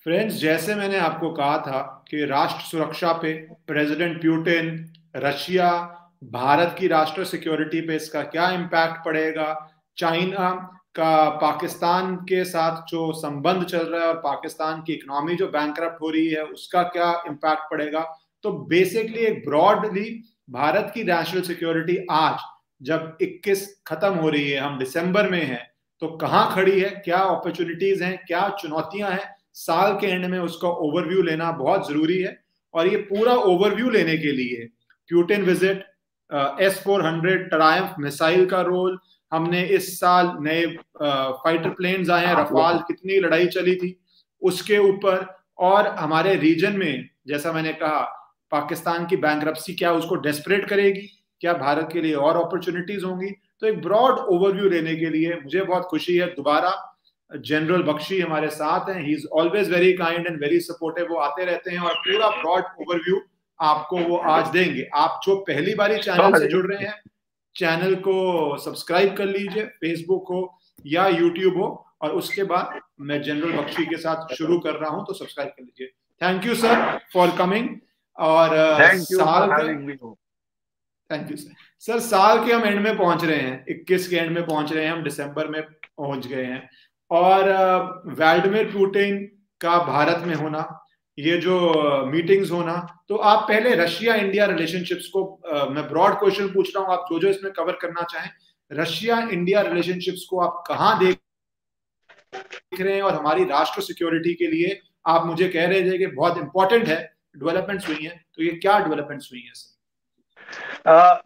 Friends, जैसे मैंने आपको कहा था कि राष्ट्र सुरक्षा पे प्रेसिडेंट प्यूटिन, रशिया, भारत की राष्ट्र सिक्योरिटी पे इसका क्या इम्पैक्ट पड़ेगा, चाइना का पाकिस्तान के साथ जो संबंध चल रहा है और पाकिस्तान की इकोनॉमी जो बैंकरप्ट हो रही है उसका क्या इम्पैक्ट पड़ेगा। तो बेसिकली एक ब्रॉडली भारत की नेशनल सिक्योरिटी आज जब 21 खत्म हो रही है, हम दिसंबर में हैं, तो कहाँ खड़ी है, क्या अपॉर्चुनिटीज हैं, क्या चुनौतियां हैं, साल के एंड में उसका ओवरव्यू लेना बहुत जरूरी है। और ये पूरा ओवरव्यू लेने के लिए Putin visit, S-400 Triumph missile का रोल, हमने इस साल नए फाइटर प्लेन्स आए हैं, रफाल, कितनी लड़ाई चली थी उसके ऊपर, और हमारे रीजन में जैसा मैंने कहा पाकिस्तान की बैंक्रप्सी क्या उसको डेस्परेट करेगी, क्या भारत के लिए और अपॉर्चुनिटीज होंगी। तो एक ब्रॉड ओवरव्यू लेने के लिए मुझे बहुत खुशी है दोबारा जनरल बख्शी हमारे साथ हैं। He is always very kind and very supportive, वो आते रहते हैं और पूरा ब्रॉड ओवरव्यू आपको वो आज देंगे। आप जो पहली बारी चैनल से जुड़ रहे हैं, चैनल को सब्सक्राइब कर लीजिए, फेसबुक हो या यूट्यूब हो, और उसके बाद मैं जनरल बख्शी के साथ शुरू कर रहा हूं, तो सब्सक्राइब कर लीजिए। Thank you sir for coming. और थैंक यू साल फॉर के having me. Thank you sir. Sir, साल के हम एंड में पहुंच रहे हैं, 21 के एंड में पहुंच रहे हैं, हम दिसंबर में पहुंच गए हैं। और व्लादिमीर पुतिन का भारत में होना, ये जो मीटिंग्स होना, तो आप पहले रशिया इंडिया रिलेशनशिप्स को, मैं ब्रॉड क्वेश्चन पूछ रहा हूँ, आप जो जो इसमें कवर करना चाहें, रशिया इंडिया रिलेशनशिप्स को आप कहाँ देख रहे हैं, और हमारी राष्ट्र सिक्योरिटी के लिए आप मुझे कह रहे थे कि बहुत इंपॉर्टेंट है, डेवलपमेंट्स हुई हैं, तो ये क्या डेवलपमेंट्स हुई हैं सर?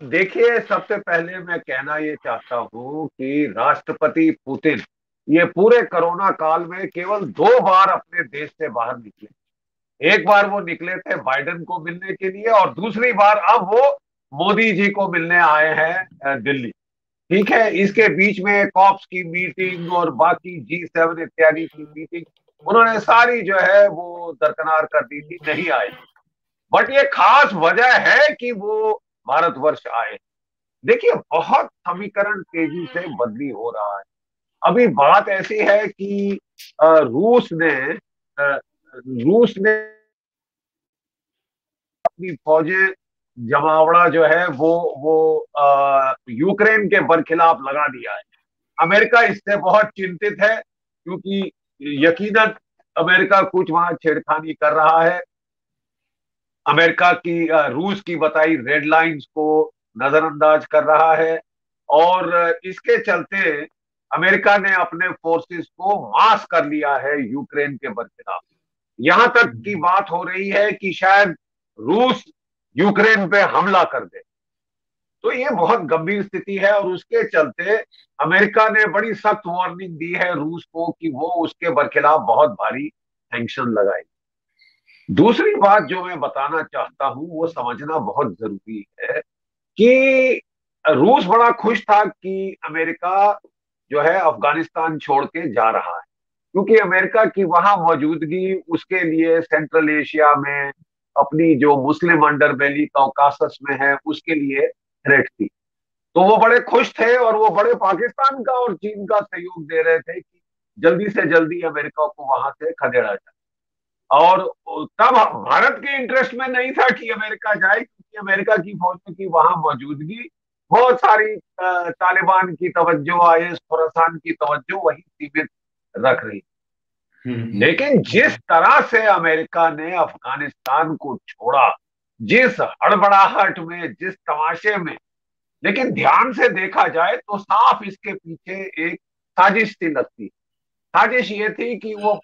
देखिए, सबसे पहले मैं कहना ये चाहता हूं कि राष्ट्रपति पुतिन ये पूरे कोरोना काल में केवल 2 बार अपने देश से बाहर निकले। एक बार वो निकले थे बाइडेन को मिलने के लिए, और दूसरी बार अब वो मोदी जी को मिलने आए हैं दिल्ली। ठीक है, इसके बीच में कॉप्स की मीटिंग और बाकी G7 इत्यादि की मीटिंग उन्होंने सारी जो है वो दरकिनार कर दी थी, नहीं आए। बट ये खास वजह है कि वो भारतवर्ष आए। देखिए, बहुत समीकरण तेजी से बदली हो रहा है। अभी बात ऐसी है कि रूस ने अपनी फौजें जमावड़ा जो है वो यूक्रेन के बरखिलाफ लगा दिया है। अमेरिका इससे बहुत चिंतित है, क्योंकि यकीनन अमेरिका कुछ वहां छेड़खानी कर रहा है। अमेरिका की रूस की बताई रेड लाइंस को नजरअंदाज कर रहा है, और इसके चलते अमेरिका ने अपने फोर्सेस को मास कर लिया है यूक्रेन के बरखिलाफ। यहां तक की बात हो रही है कि शायद रूस यूक्रेन पे हमला कर दे। तो ये बहुत गंभीर स्थिति है, और उसके चलते अमेरिका ने बड़ी सख्त वार्निंग दी है रूस को कि वो उसके बरखिलाफ बहुत भारी सैंक्शन लगाए। दूसरी बात जो मैं बताना चाहता हूं वो समझना बहुत जरूरी है कि रूस बड़ा खुश था कि अमेरिका जो है अफगानिस्तान छोड़ के जा रहा है, क्योंकि अमेरिका की वहां मौजूदगी उसके लिए सेंट्रल एशिया में, अपनी जो मुस्लिम अंडरबेली कॉकासस में है, उसके लिए थ्रेट थी। तो वो बड़े खुश थे, और वो बड़े पाकिस्तान का और चीन का सहयोग दे रहे थे कि जल्दी से जल्दी अमेरिका को वहां से खदेड़ा जाए। और तब भारत के इंटरेस्ट में नहीं था कि अमेरिका जाए, क्योंकि अमेरिका की फौजों की वहां मौजूदगी बहुत सारी तालिबान की तवज्जो, IS खुरासान की तवज्जो वही सीमित रख रही। लेकिन जिस तरह से अमेरिका ने अफगानिस्तान को छोड़ा, जिस हड़बड़ाहट में, जिस तमाशे में, लेकिन ध्यान से देखा जाए तो साफ इसके पीछे एक साजिश सी लगती। साजिश ये थी कि वो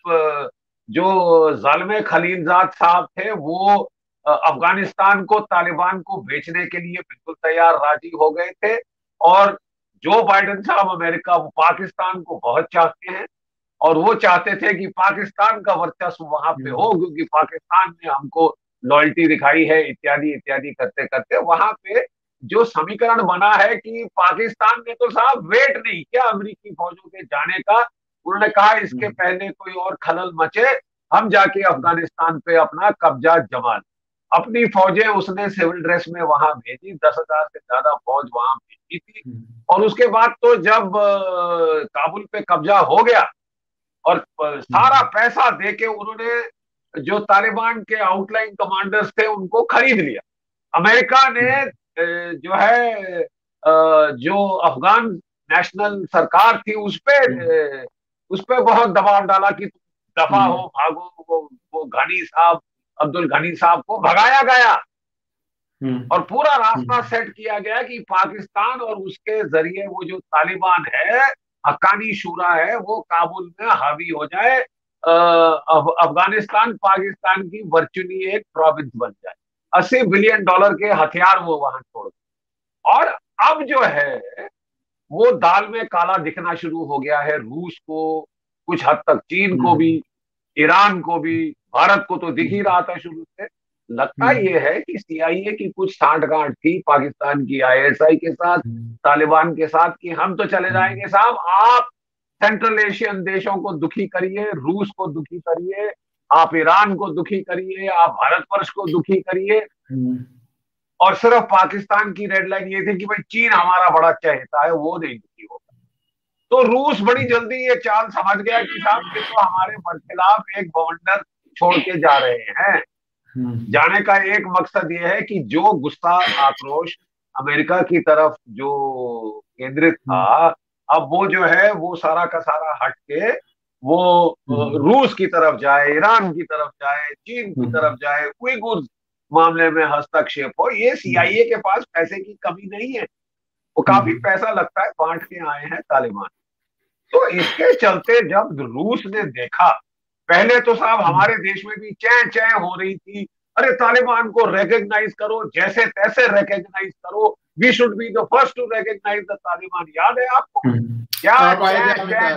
जो जालिम खलीलजाद साहब थे वो अफगानिस्तान को तालिबान को बेचने के लिए बिल्कुल तैयार राजी हो गए थे। और जो बाइडेन साहब अमेरिका वो पाकिस्तान को बहुत चाहते हैं, और वो चाहते थे कि पाकिस्तान का वर्चस्व वहां पे हो, क्योंकि पाकिस्तान ने हमको लॉयल्टी दिखाई है, इत्यादि इत्यादि करते करते वहां पे जो समीकरण बना है कि पाकिस्तान ने तो साहब वेट नहीं किया अमेरिकी फौजों के जाने का। उन्होंने कहा इसके पहले कोई और खलल मचे, हम जाके अफगानिस्तान पे अपना कब्जा जमा लें। अपनी फौजें उसने सिविल ड्रेस में वहां भेजी, 10,000 से ज्यादा फौज वहां भेजी थी। और उसके बाद तो जब काबुल पे कब्जा हो गया, और सारा पैसा देके उन्होंने जो तालिबान के आउटलाइन कमांडर्स थे उनको खरीद लिया। अमेरिका ने जो है जो अफगान नेशनल सरकार थी उस पे बहुत दबाव डाला कि दफा हो, भागो। वो घनी साहब, अब्दुल घनी साहब को भगाया गया और पूरा रास्ता सेट किया गया कि पाकिस्तान और उसके जरिए वो जो तालिबान है, हक्कानी शूरा है, वो काबुल में हावी हो जाए, अफगानिस्तान पाकिस्तान की वर्चुअली एक प्रोविंस बन जाए, $80 बिलियन के हथियार वो वहां छोड़ दे। और अब जो है वो दाल में काला दिखना शुरू हो गया है रूस को, कुछ हद तक चीन को भी, ईरान को भी, भारत को तो दिख ही रहा था शुरू से। लगता यह है कि सीआईए की कुछ सांठगांठ थी पाकिस्तान की आईएसआई के साथ, तालिबान के साथ, कि हम तो चले जाएंगे साहब, आप सेंट्रल एशियन देशों को दुखी करिए, रूस को दुखी करिए, आप ईरान को दुखी करिए, आप भारतवर्ष को दुखी करिए। और सिर्फ पाकिस्तान की रेड लाइन ये थी कि भाई चीन हमारा बड़ा चहेता है, वो नहीं दुखी होगा। तो रूस बड़ी जल्दी ये चाल समझ गया कि साहब ये तो हमारे बरखिलाफ एक बवंडर छोड़ के जा रहे हैं। जाने का एक मकसद ये है कि जो गुस्सा आक्रोश अमेरिका की तरफ जो केंद्रित था, अब वो जो है वो सारा का सारा हट के वो रूस की तरफ जाए, ईरान की तरफ जाए, चीन की तरफ जाए, उइगुर मामले में हस्तक्षेप हो। ये सीआईए के पास पैसे की कमी नहीं है, वो काफी पैसा लगता है, बांट के आए हैं तालिबान। तो इसके चलते जब रूस ने देखा, पहले तो साहब हमारे देश में भी चैं चैं हो रही थी, अरे तालिबान को रिकॉग्नाइज करो, जैसे तैसे रिकॉग्नाइज करो, we should be the first to recognise the Taliban. याद है आपको क्या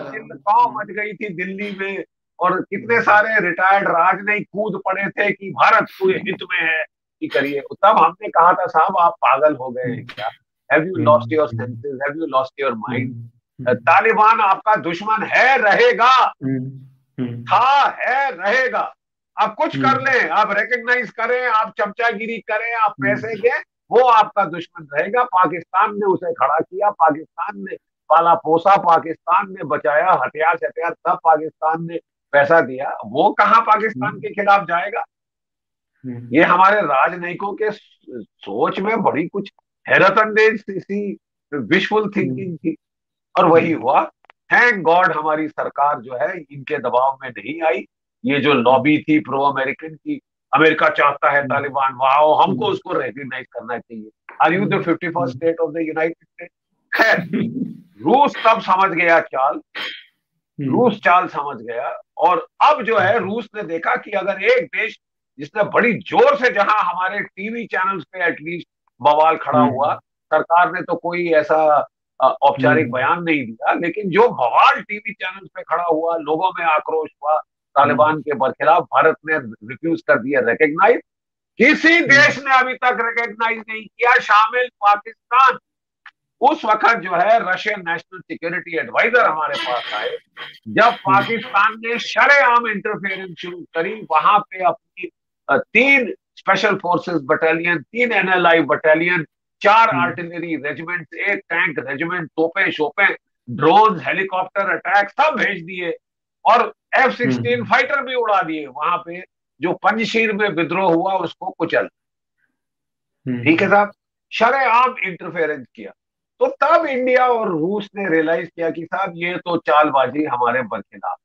चिल्लाओ मच गई थी दिल्ली में, और कितने सारे रिटायर्ड राजनयिक कूद पड़े थे कि भारत पूरे हित में है कि करिए। तब हमने कहा था साहब आप पागल हो गए हैं क्या, have you lost your senses, have you lost your mind. Taliban आपका दुश्मन है, रहेगा, था, है, रहेगा। आप कुछ कर लें, आप रिकॉग्नाइज करें, आप चमचागिरी करें, आप पैसे दें, वो आपका दुश्मन रहेगा। पाकिस्तान ने उसे खड़ा किया, पाकिस्तान ने पाला पोसा, पाकिस्तान ने बचाया, हथियार हथियार सब पाकिस्तान ने पैसा दिया, वो कहां पाकिस्तान के खिलाफ जाएगा। ये हमारे राजनयिकों के सोच में बड़ी कुछ हैरत अंदेज सी विशफुल थिंकिंग थी, और वही हुआ। थैंक गॉड हमारी सरकार जो है इनके दबाव में नहीं आई। ये जो लॉबी थी प्रो अमेरिकन की, अमेरिका चाहता है तालिबान, वाओ हमको उसको रिकॉग्नाइज करना चाहिए, are you the 51st state of the United State. खैर रूस तब समझ गया चाल, रूस चाल समझ गया। और अब जो है रूस ने देखा कि अगर एक देश जिसने बड़ी जोर से, जहां हमारे टीवी चैनल्स पे एटलीस्ट बवाल खड़ा हुआ, सरकार ने तो कोई ऐसा औपचारिक बयान नहीं दिया, लेकिन जो बवाल टीवी चैनल्स पे खड़ा हुआ, लोगों में आक्रोश हुआ तालिबान के बरखिलाफ, भारत ने रिफ्यूज कर दिया रिकॉग्नाइज। किसी देश ने अभी तक रिकॉग्नाइज नहीं किया, शामिल पाकिस्तान। उस वक्त जो है रशियन नेशनल सिक्योरिटी एडवाइजर हमारे पास आए, जब पाकिस्तान ने शरेआम इंटरफेरेंस शुरू करी, वहां पे अपनी 3 special forces battalion, 3 NLI battalion, 4 artillery regiment, 1 tank regiment, तोपे शोपे, ड्रोन, हेलीकॉप्टर अटैक सब भेज दिए, और F-16 फाइटर भी उड़ा दिए वहां पे। जो पंजशीर में विद्रोह हुआ उसको कुचल, ठीक है साहब, शरेआम इंटरफेरेंस किया। तो तब इंडिया और रूस ने रियलाइज किया कि साहब ये तो चालबाजी हमारे बरखिलाफ,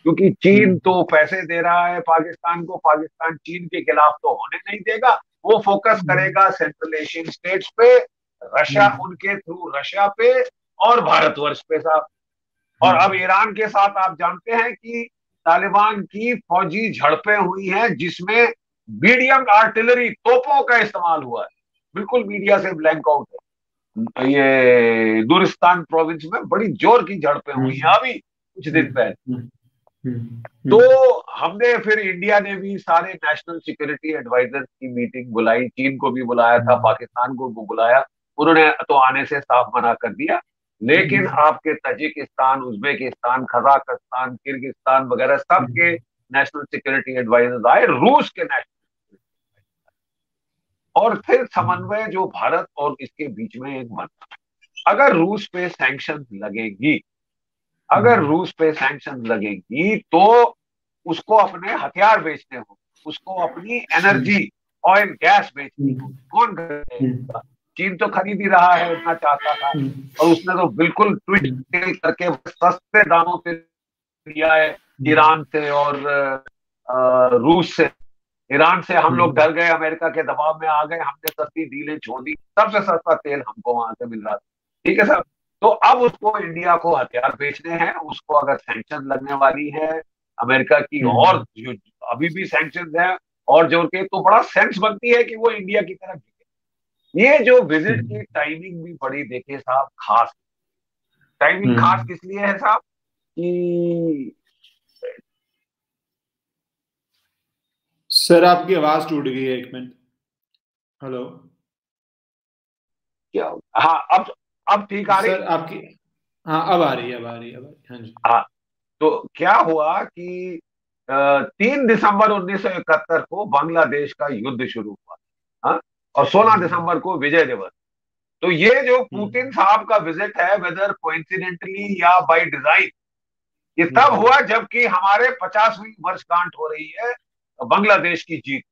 क्योंकि चीन तो पैसे दे रहा है पाकिस्तान को, पाकिस्तान चीन के खिलाफ तो होने नहीं देगा, वो फोकस करेगा सेंट्रल एशियन स्टेट्स पे, रशिया उनके थ्रू रशिया पे, और भारतवर्ष पे साहब। और अब ईरान के साथ आप जानते हैं कि तालिबान की फौजी झड़पें हुई हैं, जिसमें मीडियम आर्टिलरी तोपों का इस्तेमाल हुआ है। बिल्कुल मीडिया से ब्लैंक आउट है। ये दूरिस्तान प्रोविंस में बड़ी जोर की झड़पें हुई हैं अभी कुछ दिन पहले। तो हमने फिर, इंडिया ने भी सारे नेशनल सिक्योरिटी एडवाइजर की मीटिंग बुलाई, चीन को भी बुलाया था, पाकिस्तान को भी बुलाया, उन्होंने तो आने से साफ मना कर दिया। लेकिन आपके तजिकिस्तान, उज्बेकिस्तान, कजाकिस्तान, किर्गिस्तान वगैरह सब के नेशनल सिक्योरिटी एडवाइजर्स आए, रूस के नेशनल, और फिर समन्वय जो भारत और इसके बीच में एक बना। अगर रूस पे सैंक्शन लगेगी अगर रूस पे सैंक्शन लगेगी तो उसको अपने हथियार बेचने होंगे, उसको अपनी एनर्जी ऑयल गैस बेचनी होगी। कौन खरीदेगा? चीन तो खरीद ही रहा है, इतना चाहता था, और उसने तो बिल्कुल ट्वीट करके सस्ते दामों पे लिया है ईरान से और रूस से। ईरान से हम लोग डर गए, अमेरिका के दबाव में आ गए, हमने सस्ती डीलें छोड़ दी, सबसे सस्ता तेल हमको वहां से मिल रहा था। ठीक है सर। तो अब उसको इंडिया को हथियार बेचने हैं, उसको अगर सैंक्शन लगने वाली है अमेरिका की, और जो अभी भी सैंक्शन है और जोर के, तो बड़ा सेंस बनती है कि वो इंडिया की तरफ झुके। ये जो विजिट की टाइमिंग भी बड़ी, देखिए साहब, खास टाइमिंग खास किस लिए है साहब कि सर आपकी आवाज टूट गई है, एक मिनट। हेलो। क्या? हाँ, अब ठीक आ रही? सर आपकी, हाँ अब आ रही है, अब आ रही है, अब आ रही है, हाँ जी। हाँ। तो क्या हुआ कि 3 दिसंबर 1971 को बांग्लादेश का युद्ध शुरू हुआ। हाँ। और 16 दिसंबर को विजय दिवस। तो ये जो पुतिन साहब का विजिट है, वेदर कोइंसिडेंटली या बाय डिजाइन, ये तब हुआ जबकि हमारे 50वीं वर्षगांठ हो रही है बांग्लादेश की जीत,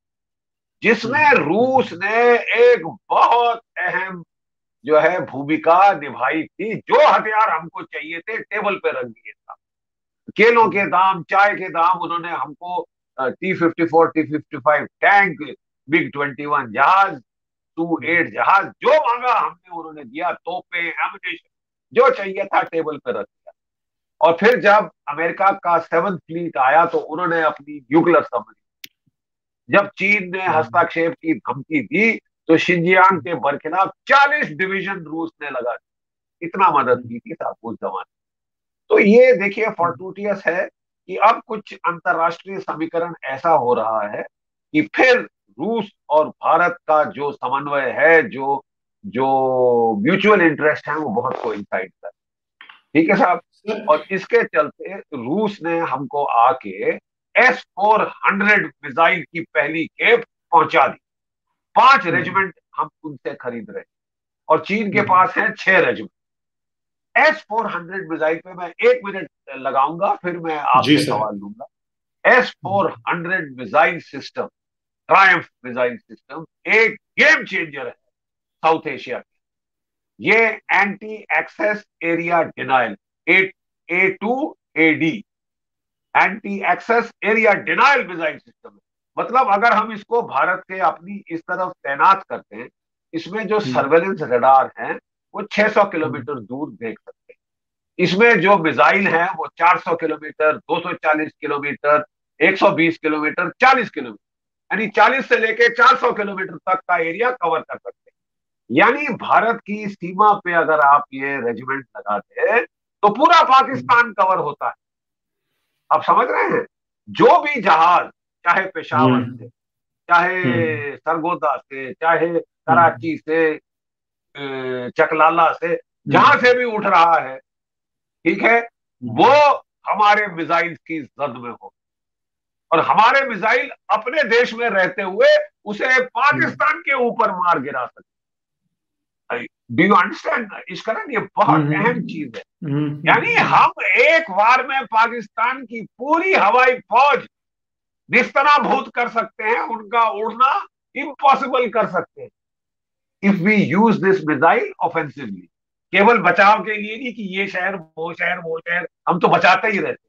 जिसमें रूस ने एक बहुत अहम जो है भूमिका निभाई थी। जो हथियार हमको चाहिए थे टेबल पे रख दिए था। केलों के दाम, चाय के दाम, उन्होंने हमको T-54, T-55 टैंक, MiG-21 जहाज, Su-8 जहाज, जो मांगा हमने उन्होंने दिया। तोपें, एमुनेशन, जो चाहिए था टेबल पर रख दिया। और फिर जब अमेरिका का 7th फ्लीट आया तो उन्होंने अपनी न्यूक्लियर सबमरीन, जब चीन ने हस्तक्षेप की धमकी दी, तो शिंजियांग के बरखिलाफ 40 डिवीजन रूस ने लगा दी। इतना मदद की थी साहब उस जमाने। तो ये देखिए फॉर्टूटियस है कि अब कुछ अंतरराष्ट्रीय समीकरण ऐसा हो रहा है कि फिर रूस और भारत का जो समन्वय है, जो जो म्यूचुअल इंटरेस्ट है, वो बहुत कोइंसाइड कर। ठीक है साहब। सर। और इसके चलते रूस ने हमको आके S-400 मिसाइल की पहली खेप पहुंचा दी। 5 रेजिमेंट हम उनसे खरीद रहे हैं, और चीन के पास है 6 रेजिमेंट। S-400 मिसाइल पे मैं 1 मिनट लगाऊंगा, फिर मैं जी आपसे सर। सवाल लूंगा। S-400 missile system, triumph missile system, एक गेम चेंजर है साउथ एशिया के। ये anti access area denial, A2AD, anti access area denial missile system है। मतलब अगर हम इसको भारत के अपनी इस तरफ तैनात करते हैं, इसमें जो सर्वेलेंस रडार है वो 600 किलोमीटर दूर देख सकते हैं। इसमें जो मिसाइल है वो 400 किलोमीटर, 240 किलोमीटर, 120 किलोमीटर, 40 किलोमीटर, यानी 40 से लेके 400 किलोमीटर तक का एरिया कवर कर सकते हैं। यानी भारत की सीमा पे अगर आप ये रेजिमेंट लगाते हैं तो पूरा पाकिस्तान कवर होता है। आप समझ रहे हैं? जो भी जहाज, चाहे पेशावर से, चाहे सरगोदा से, चाहे कराची से, चकलाला से, जहां से भी उठ रहा है, ठीक है, वो हमारे मिसाइल की जद में हो। और हमारे मिसाइल अपने देश में रहते हुए उसे पाकिस्तान के ऊपर मार गिरा सकते। डू यू अंडरस्टैंड इसकरण? ये बहुत अहम चीज है। यानी हम एक बार में पाकिस्तान की पूरी हवाई फौज निस्तनाभूत कर सकते हैं, उनका उड़ना इम्पॉसिबल कर सकते हैं, if we use this missile offensively. केवल बचाव के लिए नहीं कि ये शहर, वो शहर, वो शहर, हम तो बचाते ही रहते।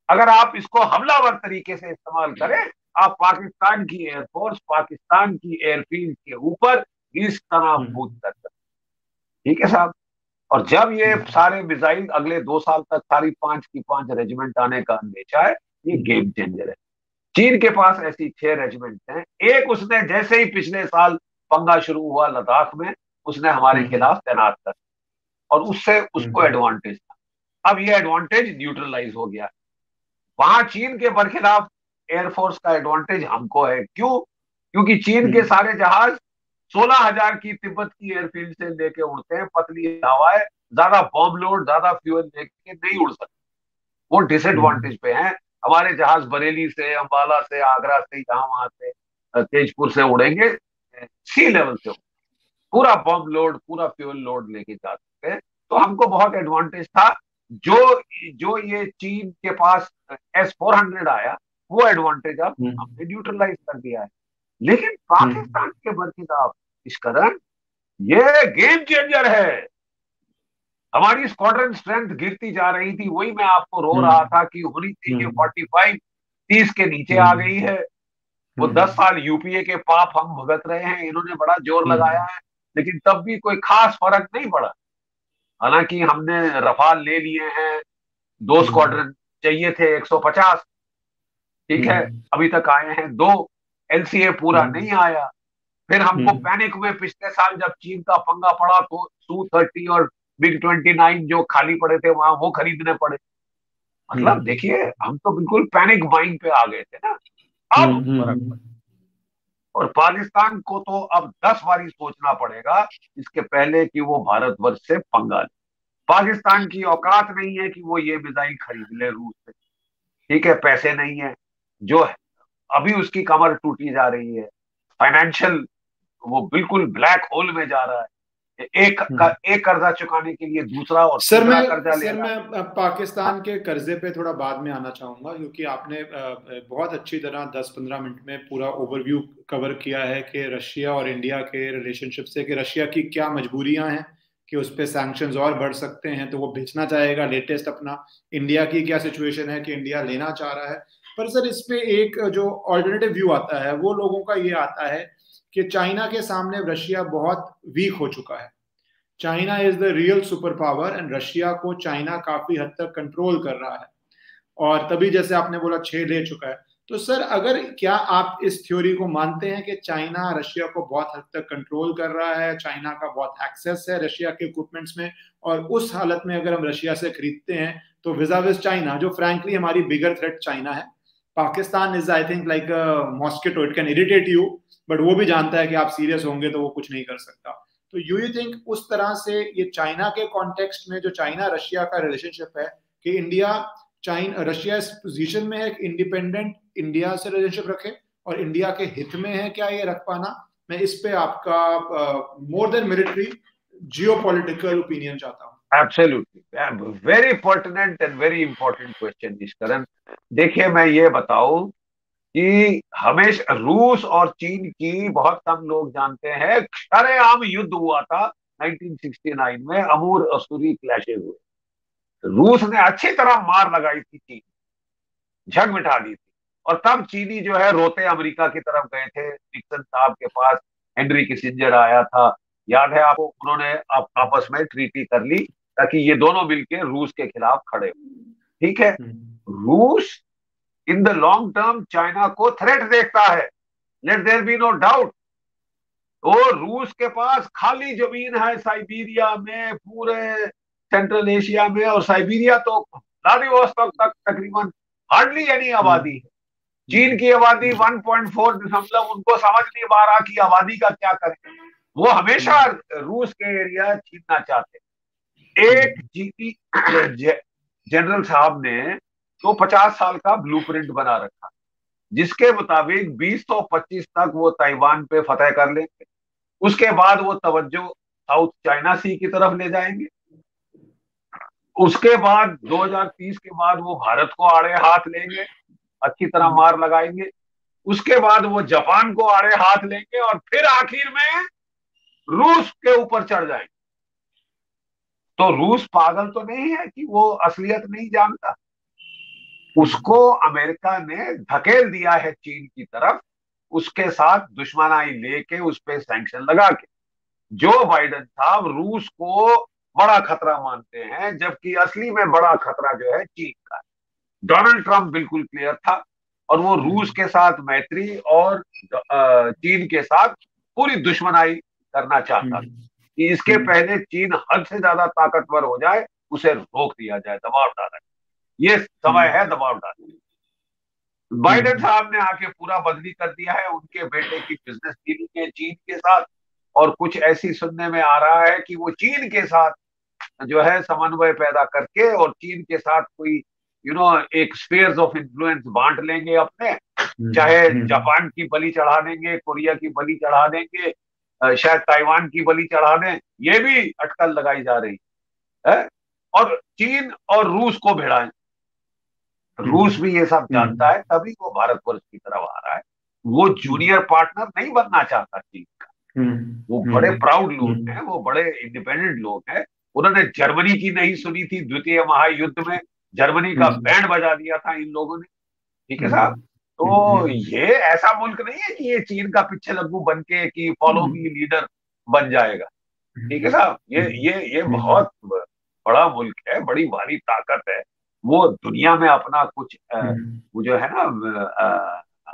अगर आप इसको हमलावर तरीके से इस्तेमाल करें, आप पाकिस्तान की एयरफोर्स, पाकिस्तान की एयरफील्ड के ऊपर निस्तनाभूत कर सकते। ठीक है साहब। और जब ये सारे मिसाइल अगले 2 साल तक सारी 5 की 5 रेजिमेंट आने का अंदेशा है, ये गेम चेंजर है। चीन के पास ऐसी 6 रेजिमेंट हैं। एक उसने जैसे ही पिछले साल पंगा शुरू हुआ लद्दाख में, उसने हमारे खिलाफ तैनात कर, और उससे उसको एडवांटेज था। अब ये एडवांटेज न्यूट्रलाइज हो गया। वहां चीन के बरखिलाफ एयरफोर्स का एडवांटेज हमको है। क्यों? क्योंकि चीन के सारे जहाज 16,000 की तिब्बत की एयरफील्ड से लेके उड़ते हैं, पतली हवाएं, ज्यादा बॉम्ब लोड, ज्यादा फ्यूल लेके नहीं उड़ सकते। वो डिसएडवांटेज पे हैं। हमारे जहाज बरेली से, अंबाला से, आगरा से, यहाँ वहां से, तेजपुर से उड़ेंगे, सी लेवल से पूरा बॉम्ब लोड, पूरा फ्यूल लोड लेके जा सकते हैं। तो हमको बहुत एडवांटेज था। जो जो ये चीन के पास S-400 आया, वो एडवांटेज अब हमने न्यूट्रलाइज कर दिया है। लेकिन पाकिस्तान के बरखिलाफ इस कदर ये गेम चेंजर है। हमारी स्क्वाड्रन स्ट्रेंथ गिरती जा रही थी, वही मैं आपको रो रहा था कि होनी चाहिए 45, 30 के नीचे आ गई है। वो 10 साल यूपीए के पाप हम भुगत रहे हैं, इन्होंने बड़ा जोर लगाया है, लेकिन तब भी कोई खास फर्क नहीं पड़ा। हालांकि हमने रफाल ले लिए हैं, 2 स्क्वाड्रन चाहिए थे 150, ठीक है, अभी तक आए हैं 2। एलसीए पूरा नहीं आया। फिर हमको पैनिक हुए पिछले साल जब चीन का पंगा पड़ा, तो Su-30 और MiG-29 जो खाली पड़े थे वहां, वो खरीदने पड़े। मतलब देखिए, हम तो बिल्कुल पैनिक बाइंग पे आ गए थे ना। अब फर्क पड़ा। और पाकिस्तान को तो अब 10 बारी सोचना पड़ेगा इसके पहले कि वो भारतवर्ष से पंगा ले। पाकिस्तान की औकात नहीं है कि वो ये मिसाइल खरीद ले रूस से, ठीक है, पैसे नहीं है जो है। अभी उसकी कमर टूटी जा रही है, फाइनेंशियल वो बिल्कुल ब्लैक होल में जा रहा है। एक कर्जा चुकाने के लिए दूसरा और तीसरा कर्जा ले रहा है। मैं पाकिस्तान के कर्जे पे थोड़ा बाद में आना चाहूंगा, क्योंकि आपने बहुत अच्छी तरह 10-15 मिनट में पूरा ओवरव्यू कवर किया है कि रशिया और इंडिया के रिलेशनशिप से, कि रशिया की क्या मजबूरियां हैं कि उस पर सैंक्शंस और बढ़ सकते हैं तो वो बेचना चाहेगा लेटेस्ट अपना। इंडिया की क्या सिचुएशन है कि इंडिया लेना चाह रहा है। पर सर, इस पे एक जो ऑल्टरनेटिव व्यू आता है वो लोगों का ये आता है कि चाइना के सामने रशिया बहुत वीक हो चुका है। China is the real super power and Russia को चाइना काफी हद तक कंट्रोल कर रहा है, और तभी जैसे आपने बोला 6 ले चुका है। तो सर, अगर क्या आप इस थ्योरी को मानते हैं कि चाइना रशिया को बहुत हद तक कंट्रोल कर रहा है, चाइना का बहुत एक्सेस है रशिया के इक्विपमेंट्स में, और उस हालत में अगर हम रशिया से खरीदते हैं तो विजाविस चाइना, जो फ्रैंकली हमारी बिगर थ्रेट चाइना है, Pakistan is I think like mosquito, it can irritate you, but वो भी जानता है कि आप सीरियस होंगे तो वो कुछ नहीं कर सकता। तो यू थिंक उस तरह से ये चाइना के कॉन्टेक्स्ट में जो चाइना रशिया का रिलेशनशिप है, कि इंडिया चाइना रशिया इस पोजीशन में है कि इंडिपेंडेंट इंडिया से रिलेशनशिप रखे, और इंडिया के हित में है क्या ये रख पाना? मैं इस पे आपका more than military geopolitical opinion चाहता हूँ। Absolutely, very pertinent and very important question Nishkaran. देखिए, मैं ये बताऊं कि हमेशा रूस और चीन की बहुत कम लोग जानते हैं, शरेआम युद्ध हुआ था 1969 में, अमूर असूरी क्लैशेज हुए। रूस ने अच्छी तरह मार लगाई थी, चीन झग मिटा दी थी। और तब चीनी जो है रोते अमेरिका की तरफ गए थे, निक्सन साहब के पास हेनरी किसिंजर आया था, याद है आपको, उन्होंने आपस में ट्रीटी कर ली ताकि ये दोनों मिलकर रूस के खिलाफ खड़े हो, ठीक है। रूस in the long term China को थ्रेट देखता है, let there be no doubt. तो रूस के पास खाली जमीन है साइबेरिया में, पूरे सेंट्रल एशिया में, और साइबेरिया तो व्लादिवोस्तोक तक तकरीबन हार्डली एनी आबादी है। चीन की आबादी 1.4 दशमलव, उनको समझ नहीं आ रहा कि आबादी का क्या करें। वो हमेशा रूस के एरिया छीनना चाहते। एक जीती जनरल साहब ने तो 50 साल का ब्लूप्रिंट बना रखा, जिसके मुताबिक 2025 तक वो ताइवान पे फतेह कर लेंगे। उसके बाद वो तवज्जो साउथ चाइना सी की तरफ ले जाएंगे। उसके बाद 2030 के बाद वो भारत को आड़े हाथ लेंगे, अच्छी तरह मार लगाएंगे। उसके बाद वो जापान को आड़े हाथ लेंगे, और फिर आखिर में रूस के ऊपर चढ़ जाएंगे। तो रूस पागल तो नहीं है कि वो असलियत नहीं जानता। उसको अमेरिका ने धकेल दिया है चीन की तरफ, उसके साथ दुश्मनाई लेके उस पर सैंक्शन लगा के। जो बाइडेन साहब रूस को बड़ा खतरा मानते हैं, जबकि असली में बड़ा खतरा जो है चीन का। डोनाल्ड ट्रंप बिल्कुल क्लियर था, और वो रूस के साथ मैत्री और चीन के साथ पूरी दुश्मनाई करना चाहता कि इसके पहले चीन हद से ज्यादा ताकतवर हो जाए, उसे रोक दिया जाए, दबाव डाला। ये समय है दबाव डालने। बाइडेन साहब ने आके पूरा बदली कर दिया है, उनके बेटे की बिजनेस डीलिंग है चीन के साथ, और कुछ ऐसी सुनने में आ रहा है कि वो चीन के साथ जो है समन्वय पैदा करके, और चीन के साथ कोई एक स्फीयर्स ऑफ इन्फ्लुएंस बांट लेंगे अपने, चाहे जापान की बलि चढ़ा देंगे, कोरिया की बलि चढ़ा देंगे, शायद ताइवान की बलि चढ़ा दें। ये भी अटकल लगाई जा रही है। और चीन और रूस को भिड़ाएं। रूस भी ये सब जानता है, तभी वो भारतवर्ष की तरफ आ रहा है। वो जूनियर पार्टनर नहीं बनना चाहता चीन का। वो बड़े प्राउड लोग हैं, वो बड़े इंडिपेंडेंट लोग हैं। उन्होंने जर्मनी की नहीं सुनी थी द्वितीय महायुद्ध में, जर्मनी का बैंड बजा दिया था इन लोगों ने। ठीक है साहब। तो ये ऐसा मुल्क नहीं है कि ये चीन का पीछे लग्गू बन के कि फॉलो मी लीडर बन जाएगा। ठीक है साहब। ये बहुत बड़ा मुल्क है, बड़ी भारी ताकत है। वो दुनिया में अपना कुछ वो जो है ना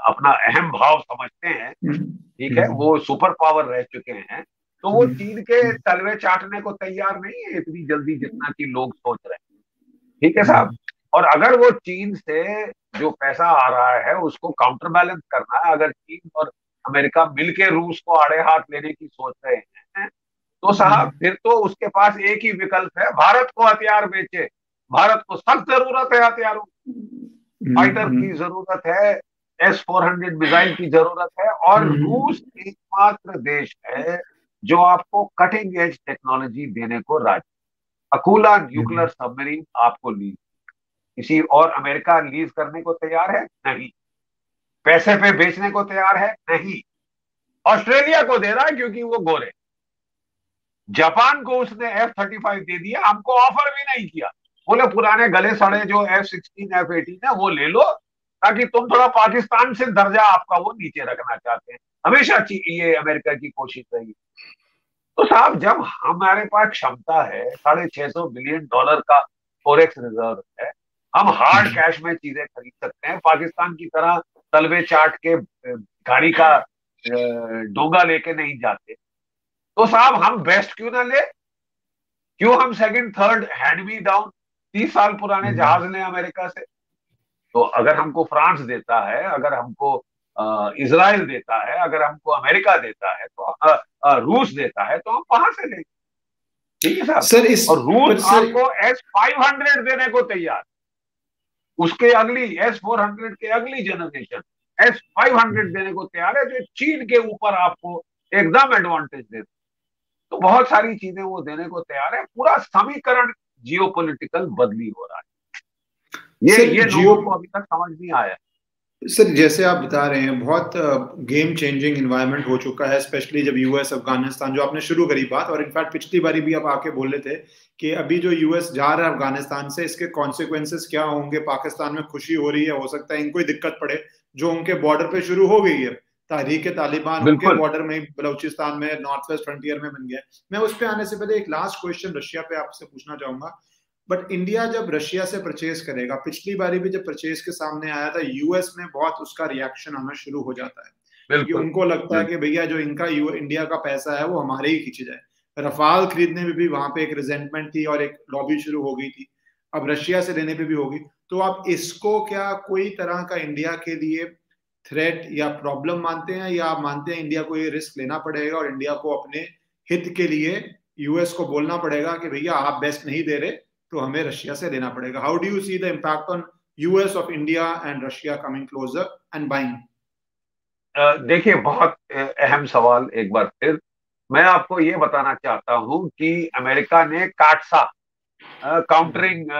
अपना अहम भाव समझते हैं। ठीक है, वो सुपर पावर रह चुके हैं। तो वो चीन के तलवे चाटने को तैयार नहीं है इतनी जल्दी जितना कि लोग सोच रहे हैं। ठीक है साहब। और अगर वो चीन से जो पैसा आ रहा है उसको काउंटर बैलेंस करना है, अगर चीन और अमेरिका मिलके रूस को आड़े हाथ लेने की सोच रहे हैं, तो साहब फिर तो उसके पास एक ही विकल्प है, भारत को हथियार बेचे। भारत को सख्त जरूरत है हथियारों, फाइटर की जरूरत है, S-400 मिसाइल की जरूरत है। और रूस एकमात्र देश है जो आपको कटिंग एज टेक्नोलॉजी देने को राजी। अकूला न्यूक्लियर सबमरीन आपको लीज, किसी और अमेरिका लीज करने को तैयार है नहीं, पैसे पे बेचने को तैयार है नहीं। ऑस्ट्रेलिया को दे रहा है क्योंकि वो गोरे। जापान को उसने F-35 दे दिया, हमको ऑफर भी नहीं किया। बोले पुराने गले सड़े जो F-16 F-18 है वो ले लो, ताकि तुम थोड़ा पाकिस्तान से दर्जा आपका वो नीचे रखना चाहते हैं। हमेशा ये अमेरिका की कोशिश रही। तो साहब जब हमारे पास क्षमता है, $650 बिलियन का फॉरेक्स रिजर्व है, हम हार्ड कैश में चीजें खरीद सकते हैं, पाकिस्तान की तरह तलवे चाट के गाड़ी का डोंगा लेके नहीं जाते। तो साहब हम बेस्ट क्यों ना ले? क्यों हम second third hand me down 30 साल पुराने जहाज लें अमेरिका से? तो अगर हमको फ्रांस देता है, अगर हमको इजराइल देता है, अगर हमको अमेरिका देता है, तो रूस देता है, तो हम वहां से लेंगे। ठीक है साहब। सर इस और रूस आपको S-500 देने को तैयार, उसके अगली S-400 के अगली जनरेशन S-500 देने को तैयार है, जो चीन के ऊपर आपको एकदम एडवांटेज देता। तो बहुत सारी चीजें वो देने को तैयार है। पूरा समीकरण जियोपॉलिटिकल बदली हो रहा है। ये लोगों को अभी तक समझ नहीं आया। सर जैसे आप बता रहे हैं बहुत गेम चेंजिंग इन्वायरमेंट हो चुका है, स्पेशली जब यूएस अफगानिस्तान जो आपने शुरू करी बात, और इनफैक्ट पिछली बारी भी आप आके बोले थे कि अभी जो यूएस जा रहा है अफगानिस्तान से, इसके कॉन्सिक्वेंसेस क्या होंगे। पाकिस्तान में खुशी हो रही है, हो सकता है इनको ही दिक्कत पड़े जो उनके बॉर्डर पे शुरू हो गई है। तहरीक तालिबान उनके बॉर्डर में, बलूचिस्तान में, नॉर्थ वेस्ट फ्रंटियर में बन गया। मैं उस पर आने से पहले एक लास्ट क्वेश्चन रशिया पे आपसे पूछना चाहूंगा। बट इंडिया जब रशिया से परचेज करेगा, पिछली बारी भी जब परचेज के सामने आया था, यूएस में बहुत उसका रिएक्शन आना शुरू हो जाता है, क्योंकि उनको लगता है कि भैया जो इनका इंडिया का पैसा है वो हमारे ही खींचे जाए। रफाल खरीदने में भी वहां पे एक रिजेंटमेंट थी और एक लॉबी शुरू हो गई थी, अब रशिया से लेने पे भी होगी। तो आप इसको क्या कोई तरह का इंडिया के लिए थ्रेट या प्रॉब्लम मानते हैं, या आप मानते हैं इंडिया को ये रिस्क लेना पड़ेगा और इंडिया को अपने हित के लिए यूएस को बोलना पड़ेगा कि भैया आप बेस्ट नहीं दे रहे तो हमें रशिया से लेना पड़ेगा? How do you see the impact on US of India and Russia coming closer and buying? देखिए बहुत अहम सवाल। एक बार फिर मैं आपको ये बताना चाहता हूं कि अमेरिका ने काटसा, काउंटरिंग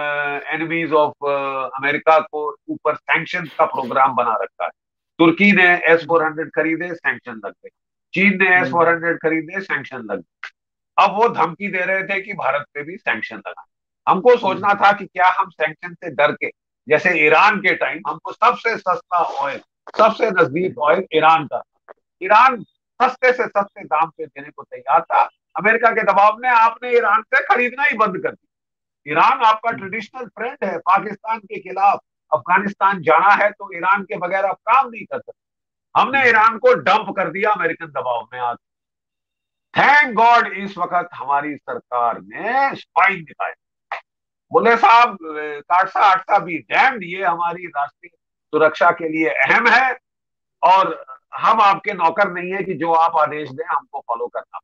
एनिमीज ऑफ अमेरिका को ऊपर सैंक्शन का प्रोग्राम बना रखा है। तुर्की ने S-400 खरीदे, सैंक्शन लग गए। चीन ने S-400 खरीदे, सैंक्शन लग गए। अब वो धमकी दे रहे थे कि भारत पे भी सैंक्शन लगा। हमको सोचना था कि क्या हम सैंक्शन से डर के, जैसे ईरान के टाइम हमको सबसे सस्ता ऑयल, सबसे नजदीक ऑयल ईरान का, ईरान सस्ते से सस्ते दाम पे देने को तैयार था। अमेरिका के दबाव में आपने ईरान से खरीदना ही बंद कर दिया। ईरान आपका ट्रेडिशनल फ्रेंड है, पाकिस्तान के खिलाफ अफगानिस्तान जाना है तो ईरान के बगैर आप काम नहीं कर सकते। हमने ईरान को डंप कर दिया अमेरिकन दबाव में। आज थैंक गॉड इस वक्त हमारी सरकार ने स्पाइन दिखाया, बोले साहब काटसा आटसा भी डैम्ड, ये हमारी राष्ट्रीय सुरक्षा के लिए अहम है और हम आपके नौकर नहीं है कि जो आप आदेश दें हमको फॉलो करना।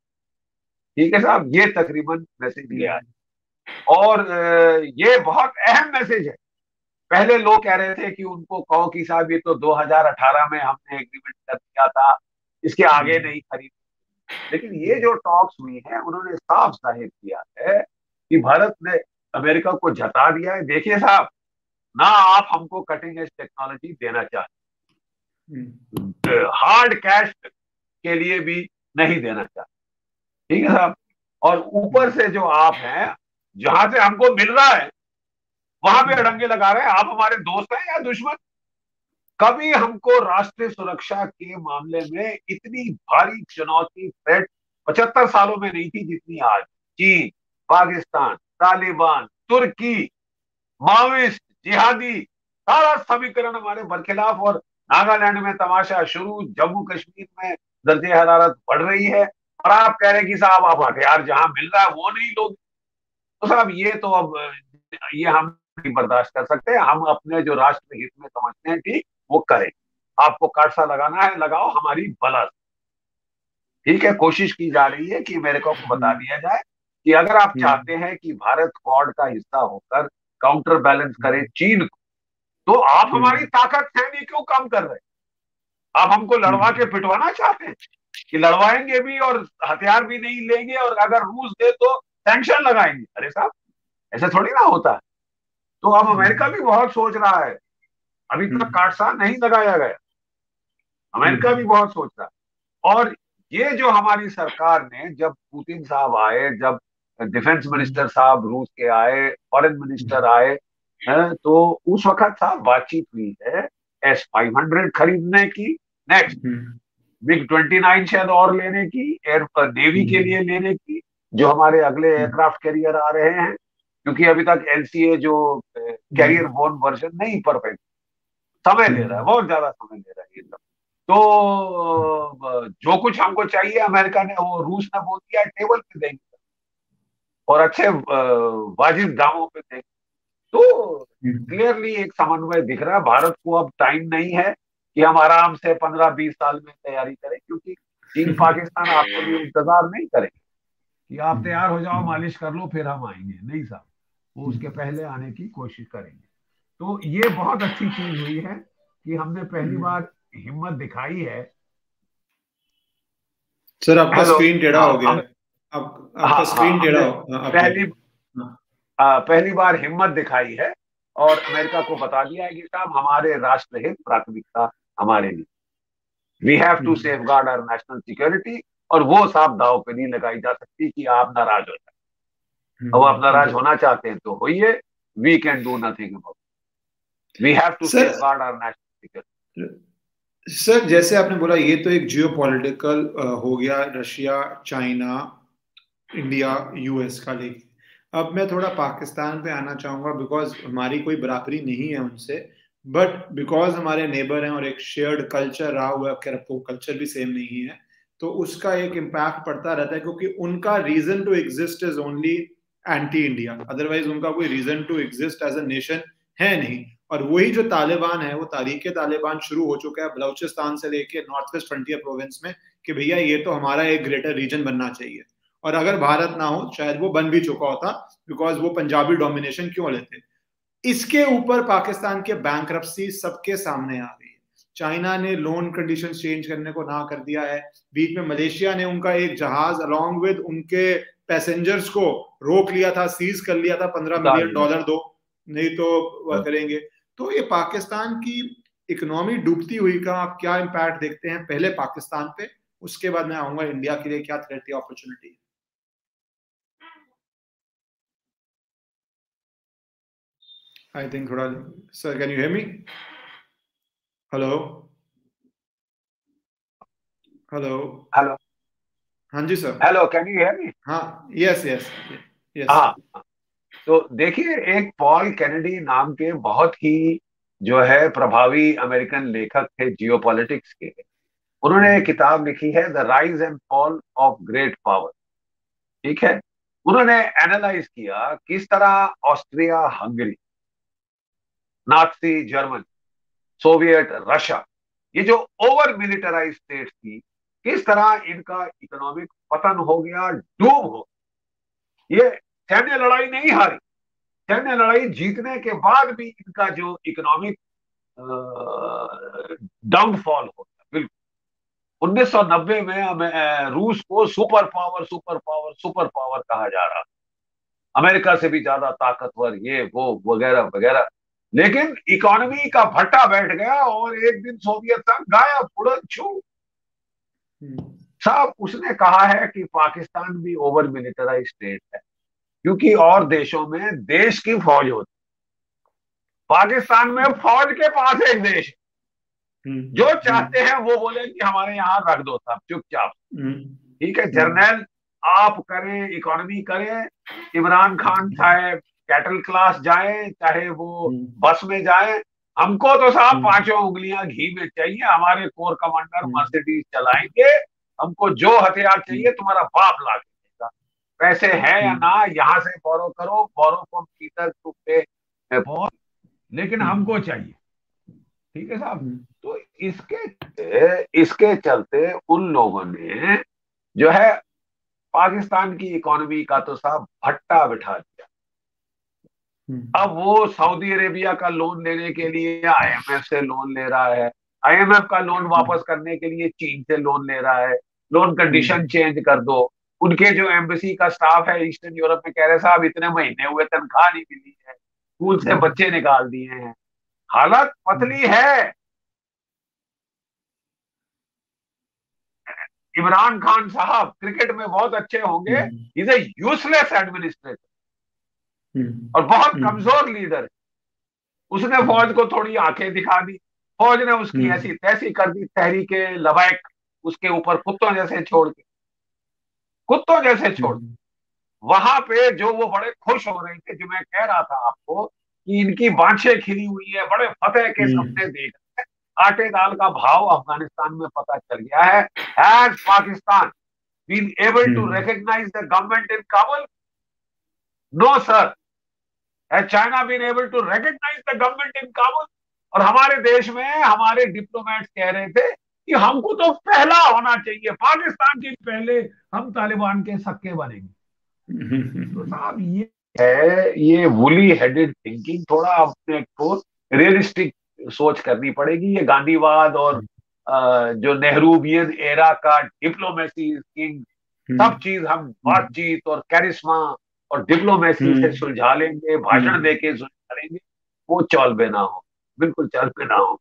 ठीक है साहब, ये तकरीबन मैसेज ये आया। और ये बहुत अहम मैसेज है। पहले लोग कह रहे थे कि उनको कहो कि साहब ये तो 2018 में हमने एग्रीमेंट कर दिया था, इसके आगे नहीं खरीद। लेकिन ये जो टॉक्स हुई है उन्होंने साफ जाहिर किया है कि भारत ने अमेरिका को जता दिया है। देखिए साहब, ना आप हमको कटिंग एज टेक्नोलॉजी देना चाहते, हार्ड कैश के लिए भी नहीं देना चाहते, ठीक है साहब। और ऊपर से जो आप हैं, जहां से हमको मिल रहा है वहां पे अड़ंगे लगा रहे हैं। आप हमारे दोस्त हैं या दुश्मन? कभी हमको राष्ट्रीय सुरक्षा के मामले में इतनी भारी चुनौती, थ्रेट 75 सालों में नहीं थी जितनी आज। चीन, पाकिस्तान, तालिबान, तुर्की, माओइस्ट, जिहादी, सारा समीकरण हमारे बरखिलाफ। और नागालैंड में तमाशा शुरू, जम्मू कश्मीर में दर्जे हरारत बढ़ रही है, और आप कह रहे हैं कि साहब आप हथियार जहां मिल रहा है वो नहीं लोग। तो साहब ये तो अब ये हम नहीं बर्दाश्त कर सकते। हम अपने जो राष्ट्र हित में समझते हैं ठीक वो करें। आपको काटसा लगाना है लगाओ, हमारी बला, ठीक है। कोशिश की जा रही है कि अमेरिका को बता दिया जाए कि अगर आप चाहते हैं कि भारत क्वाड का हिस्सा होकर काउंटर बैलेंस करे चीन को, तो आप हमारी ताकत है नहीं क्यों कम कर रहे हैं? आप हमको लड़वा के पिटवाना चाहते हैं कि लड़वाएंगे भी और हथियार भी नहीं लेंगे, और अगर रूस दे तो सैंक्शन लगाएंगे। अरे साहब, ऐसा थोड़ी ना होता है। तो अब अमेरिका भी बहुत सोच रहा है, अभी तक काटसा नहीं लगाया गया। अमेरिका भी बहुत सोच रहा है। और ये जो हमारी सरकार ने, जब पुतिन साहब आए, जब डिफेंस मिनिस्टर साहब रूस के आए, फॉरेन मिनिस्टर आए हैं, तो उस वक्त साहब बातचीत हुई है S-500 खरीदने की, नेक्स्ट MiG-29 शायद और लेने की, एयर नेवी के लिए लेने की, जो हमारे अगले एयरक्राफ्ट कैरियर आ रहे हैं। क्योंकि अभी तक LCA जो कैरियर बोर्न वर्जन नहीं परफेक्ट, समय ले रहा है, बहुत ज्यादा समय ले रहा है ये सब। तो जो कुछ हमको चाहिए अमेरिका ने, वो रूस ने बोल दिया टेबल पे देंगे, और अच्छे वाजिब दामों पे देंगे। तो क्लियरली एक समन्वय दिख रहा है। भारत को अब टाइम नहीं है कि हम आराम से 15-20 साल में तैयारी करें, क्योंकि चीन पाकिस्तान आपके लिए इंतजार नहीं करेंगे कि आप तैयार हो जाओ, मालिश कर लो, फिर हम आएंगे। नहीं साहब, वो उसके पहले आने की कोशिश करेंगे। तो ये बहुत अच्छी चीज हुई है कि हमने पहली बार हिम्मत दिखाई है। सर आपका हेलो, स्क्रीन टेढ़ा हो हाँ गया हम, है। आपका स्क्रीन टेढ़ा हमने हो, हाँ, आप पहली बोलिए। हाँ। पहली बार हिम्मत दिखाई है, और अमेरिका को बता दिया है कि साहब हमारे राष्ट्रहित प्राथमिकता हमारे लिए, we have to safeguard our national security. और वो साहब दाव पे नहीं लगाई जा सकती कि आप नाराज हो जाए। अब आप नाराज होना चाहते हैं तो होइए, we can do nothing about, we have to sir safeguard our national security. Sir जैसे आपने बोला, ये तो एक जियो पॉलिटिकल हो गया, रशिया, चाइना, इंडिया, US का लेके। अब मैं थोड़ा पाकिस्तान पे आना चाहूंगा, बिकॉज हमारी कोई बराबरी नहीं है उनसे, बट बिकॉज हमारे नेबर हैं और एक शेयर्ड कल्चर रहा हुआ है, खैर वो कल्चर भी सेम नहीं है, तो उसका एक इम्पैक्ट पड़ता रहता है, क्योंकि उनका reason to exist is only anti India, otherwise उनका कोई reason to exist as a nation है नहीं। और वही जो तालिबान है, वो तारीख तालिबान शुरू हो चुका है बलूचिस्तान से लेके नॉर्थ वेस्ट फ्रंटियर प्रोविंस में, कि भैया ये तो हमारा एक ग्रेटर रीजन बनना चाहिए। और अगर भारत ना हो शायद वो बन भी चुका होता, बिकॉज वो पंजाबी डोमिनेशन क्यों लेते। इसके ऊपर पाकिस्तान के बैंक्रप्सी सबके सामने आ गई है। चाइना ने लोन कंडीशन चेंज करने को ना कर दिया है। बीच में मलेशिया ने उनका एक जहाज अलोंग विद उनके पैसेंजर्स को रोक लिया था, सीज कर लिया था, $15 मिलियन दो, नहीं तो वह करेंगे। तो ये पाकिस्तान की इकोनॉमी डूबती हुई का आप क्या इम्पैक्ट देखते हैं, पहले पाकिस्तान पे, उसके बाद मैं आऊंगा इंडिया के लिए क्या थ्रेट या अपॉर्चुनिटी। आई थिंक थोड़ा, sir can you hear me? Hello hello. Hello, हाँ जी sir. Hello, can you hear me? हाँ, यस यस यस। हाँ, तो देखिए, एक पॉल कैनेडी नाम के बहुत ही जो है प्रभावी अमेरिकन लेखक थे जियोपॉलिटिक्स के। उन्होंने एक किताब लिखी है, the rise and fall of great power, ठीक है। उन्होंने एनालाइज किया किस तरह Austria Hungary, Nazi Germany, Soviet Russia, ये जो ओवर मिलिटराइज स्टेट थी, किस तरह इनका इकोनॉमिक पतन हो गया, डूब हो। ये सैन्य लड़ाई नहीं हारी, सैन्य लड़ाई जीतने के बाद भी इनका जो इकोनॉमिक डाउनफॉल होता। बिल्कुल 1990 में रूस को super power super power super power कहा जा रहा, अमेरिका से भी ज्यादा ताकतवर, ये वो वगैरह वगैरह। लेकिन इकोनॉमी का भट्टा बैठ गया और एक दिन सोवियत संघ गायब, उड़न छू। साहब उसने कहा है कि पाकिस्तान भी ओवर मिलिटराइज स्टेट है, क्योंकि और देशों में देश की फौज होती, पाकिस्तान में फौज के पास एक देश है। जो चाहते हैं वो बोले कि हमारे यहाँ रख दो सब चुपचाप। ठीक है जर्नल, आप करें इकोनॉमी करें, इमरान खान चाहे कैटल क्लास जाए चाहे वो बस में जाए, हमको तो साहब पांचों उंगलियां घी में चाहिए। हमारे कोर कमांडर मर्सिडीज चलाएंगे, हमको जो हथियार चाहिए तुम्हारा बाप ला के देगा। पैसे है या ना, यहाँ से बोरो करो, बोरो फ्रॉम पीटर टू पे, लेकिन हमको चाहिए। ठीक है साहब। तो इसके चलते उन लोगों ने जो है पाकिस्तान की इकोनॉमी का तो साहब भट्टा बिठा दिया। अब वो सऊदी अरेबिया का लोन लेने के लिए आईएमएफ से लोन ले रहा है, आईएमएफ का लोन वापस करने के लिए चीन से लोन ले रहा है। लोन कंडीशन चेंज कर दो। उनके जो एम्बेसी का स्टाफ है ईस्टर्न यूरोप में कह रहे साहब इतने महीने हुए तनख्वाह नहीं मिली है, स्कूल से बच्चे निकाल दिए हैं, हालत पतली है। इमरान खान साहब क्रिकेट में बहुत अच्छे होंगे, इज ए यूजलेस एडमिनिस्ट्रेटर और बहुत कमजोर लीडर है। उसने फौज को थोड़ी आंखें दिखा दी, फौज ने उसकी ऐसी तैसी कर दी, तहरीके लबैक उसके ऊपर कुत्तों जैसे छोड़ के, कुत्तों जैसे छोड़। वहां पे जो वो बड़े खुश हो रहे थे, जो मैं कह रहा था आपको कि इनकी बांछें खिली हुई है, बड़े फतेह के सपने देख रहे हैं। आटे दाल का भाव अफगानिस्तान में पता चल गया है। Has Pakistan been able to recognise the government in Kabul? No sir. Has China been able to recognise the government in Kabul? और हमारे देश में हमारे डिप्लोमेट्स कह रहे थे कि हमको तो पहला होना चाहिए, पाकिस्तान के पहले हम तालिबान के सक्के बनेंगे। तो साहब ये है, ये वुली हेडेड थिंकिंग, थोड़ा अपने को रियलिस्टिक सोच करनी पड़ेगी। ये गांधीवाद और जो नेहरूवियन एरा का डिप्लोमेसी किंग, सब चीज हम बातचीत और कैरिश्मा और डिप्लोमेसी से सुलझा लेंगे, भाषण देके सुलझा लेंगे, वो चल पे ना हो, बिल्कुल चल पे ना हो।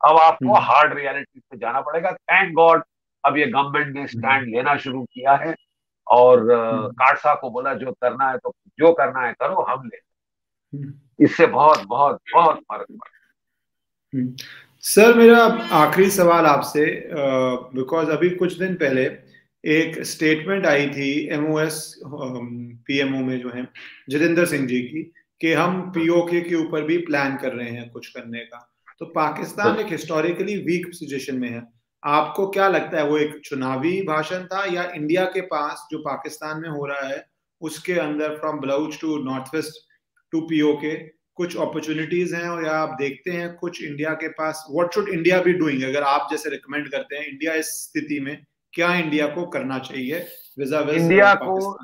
अब आपको हार्ड रियलिटी पे जाना पड़ेगा। थैंक गॉड अब ये गवर्नमेंट ने स्टैंड लेना शुरू किया है और काटसा को बोला जो करना है तो जो करना है करो, हम ले। इससे बहुत बहुत बहुत फर्क पड़ा। सर मेरा आखिरी सवाल आपसे, बिकॉज अभी कुछ दिन पहले एक स्टेटमेंट आई थी एमओएस पीएमओ में जो है जितेंद्र सिंह जी की, कि हम पीओके के ऊपर भी प्लान कर रहे हैं कुछ करने का। तो पाकिस्तान एक हिस्टोरिकली वीक पोजीशन में है। आपको क्या लगता है, वो एक चुनावी भाषण था या इंडिया के पास जो पाकिस्तान में हो रहा है उसके अंदर from Baloch to north west to POK कुछ अपॉर्चुनिटीज हैं, और या आप देखते हैं कुछ इंडिया के पास, what should India be doing? अगर आप जैसे रिकमेंड करते हैं इंडिया इस स्थिति में क्या इंडिया को करना चाहिए विजा विज इंडिया को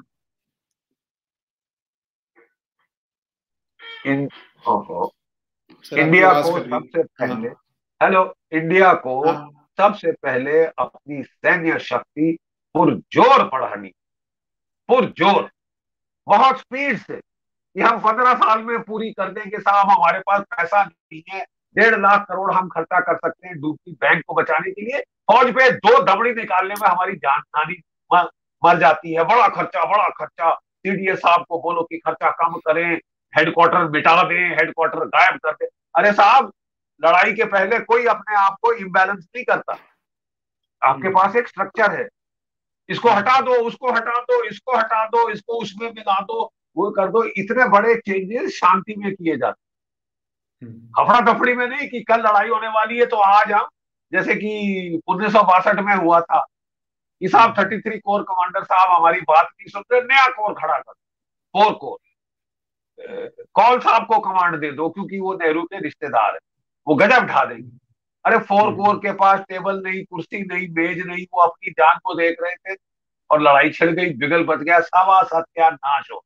इंडिया को सबसे पहले इंडिया को सबसे पहले अपनी सैन्य शक्ति पुरजोर बढ़ानी, पुरजोर, बहुत स्पीड से। ये हम 15 साल में पूरी कर देंगे साहब, हमारे पास पैसा नहीं है, 1.5 लाख करोड़ हम खर्चा कर सकते हैं डूबती बैंक को बचाने के लिए, फौज पे 2 दबड़ी निकालने में हमारी जान नानी मर जाती है। बड़ा खर्चा, बड़ा खर्चा। सीडीएस साहब को बोलो कि खर्चा कम करें, हेडक्वार्टर मिटा दें, हेडक्वार्टर गायब कर दें। अरे साहब लड़ाई के पहले कोई अपने आप को इम्बैलेंस नहीं करता। आपके पास एक स्ट्रक्चर है, इसको हटा दो, उसको हटा दो, इसको हटा दो, इसको उसमें मिला दो, वो कर दो। इतने बड़े चेंजेस शांति में किए जाते, हफड़ा दफड़ी में नहीं कि कल लड़ाई होने वाली है तो आज हम, जैसे कि 1962 में हुआ था कि साहब 33 कोर कमांडर साहब हमारी बात नहीं सुनते, नया कोर खड़ा कर, 4 कोर। कौल साहब को कमांड दे दो क्योंकि वो नेहरू के रिश्तेदार है, वो गजब ढा देंगे। अरे 4 कोर के पास टेबल नहीं, कुर्सी नहीं, मेज नहीं, वो अपनी जान को देख रहे थे और लड़ाई छिड़ गई, बिगल बच गया, सावा सत्यानाश हो।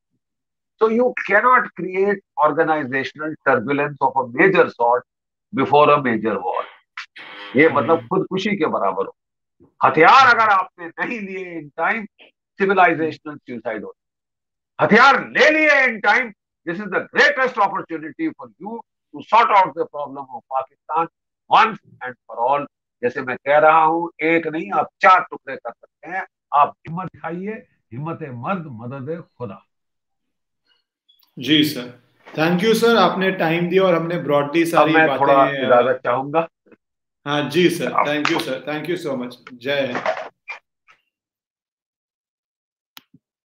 So you cannot create organizational turbulence of a major sort before a major war. ये मतलब खुदकुशी के बराबर हो। हथियार अगर आपने नहीं लिए इन टाइम, सिविलाइजेशनल सुसाइड हो। हथियार ले लिए in time, this is the greatest opportunity for you to sort out the problem of Pakistan once and for all. जैसे मैं कह रहा हूं, एक नहीं आप 4 टुकड़े कर सकते हैं। आप हिम्मत दिखाइए, हिम्मत मर्द मदद खुदा। जी सर, थैंक यू सर, आपने टाइम दिया और हमने ब्रॉडली अब सारी मैं थोड़ा बातें इजाजत चाहूंगा। हाँ जी sir, thank you sir, thank you so much, जय हिंद।